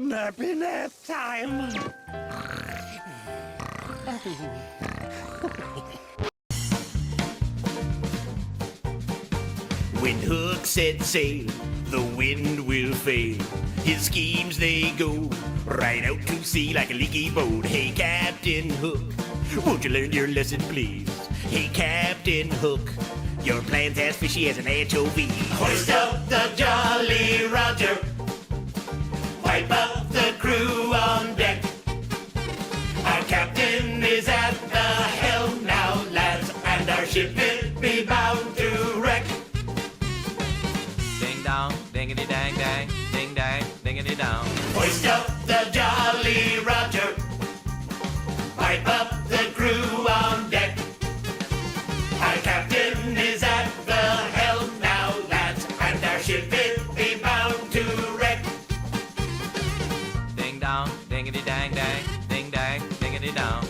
Nappy nap time. When Hook set sail, the wind will fail. His schemes they go right out to sea like a leaky boat. Hey, Captain Hook, won't you learn your lesson, please? Hey, Captain Hook, your plan's as fishy as an anchovy. Hoist up the Jolly Roger, pipe up the crew on deck. Our captain is at the helm now, lads, and our ship will be bound to wreck. Ding dong, dingity dang dang, ding dang, dingity dong. Hoist up the Jolly Roger, pipe up the crew on deck. Our captain is at the helm now, lads, and our ship will be bound to wreck. Ding dong, dingity dang dang, ding dang, dingity dong.